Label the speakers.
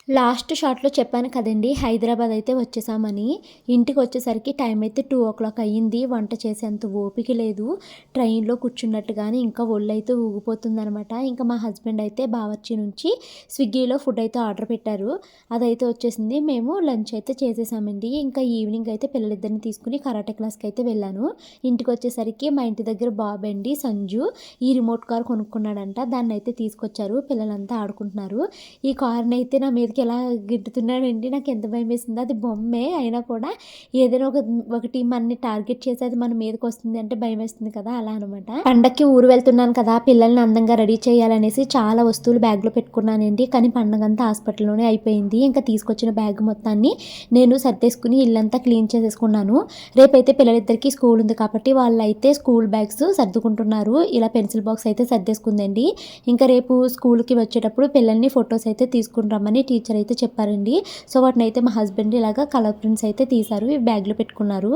Speaker 1: Last షాట్‌లో చెప్పాను కదండీ! హైదరాబాద్ అయితే వచ్చేసామని. ఇంటికొచ్చేసరికి టైం అయితే 2:00 అయ్యింది. వంట చేసేంత ఓపిక లేదు. ట్రైన్‌లో కూర్చున్నట్టుగానే ఇంకా ఒళ్ళైతే ఊగిపోతుందనమాట. ఇంకా మా హస్బెండ్ అయితే బావర్చి నుంచి స్విగ్గీలో ఫుడ్ అయితే ఆర్డర్ పెట్టారు. అదైతే వచ్చేసింది. మేము లంచ్ అయితే చేసేసామండి. ఇంకా ఈవినింగ్ అయితే పిల్లలిద్దరిని తీసుకొని కరాటే క్లాస్‌కైతే వెళ్ళాను. ఇంటికొచ్చేసరికి మా ఇంటి దగ్గర బాబండి సంజు ఈ రిమోట్ కార్ కొనుక్కున్నాడంట. దాన్నైతే తీసుకొచ్చారు. పిల్లలంతా ఆడుకుంటున్నారు. ఈ కార్‌నైతే నా మీదకి ఎలా గిట్టుతున్నాడండి. నాకెంత భయమేసిందో. అది బొమ్మే అయినా కూడా ఏదైనా ఒకటి మనని టార్గెట్ చేసి అది మన మీదకొస్తుంది అంటే భయమేస్తుంది కదా! అలా అనమాట. పండక్కి ఊరు వెళ్తున్నాను కదా! పిల్లల్ని అందంగా రెడీ చేయాలనేసి చాలా వస్తువులు బ్యాగ్‌లో పెట్టుకున్నానండి. కానీ పండగంతా హాస్పిటల్‌లోనే అయిపోయింది. ఇంకా తీసుకొచ్చిన బ్యాగ్ మొత్తాన్ని నేను సర్దేసుకొని ఇల్లంతా క్లీన్ చేసేసుకున్నాను. రేపైతే పిల్లలిద్దరికీ స్కూల్ ఉంది కాబట్టి వాళ్ళైతే స్కూల్ బ్యాగ్స్ సర్దుకుంటున్నారు. ఇలా పెన్సిల్ బాక్స్ అయితే సర్దేసుకుందండి. ఇంకా రేపు స్కూల్‌కి వచ్చేటప్పుడు పిల్లల్ని ఫోటోస్ అయితే తీసుకొని రమ్మని టీచర్ అయితే చెప్పారండి. సో వాటినైతే మా హస్బెండ్ ఇలాగా కలర్ ప్రింట్స్ అయితే తీశారు. ఇవి బ్యాగ్‌లో పెట్టుకున్నారు.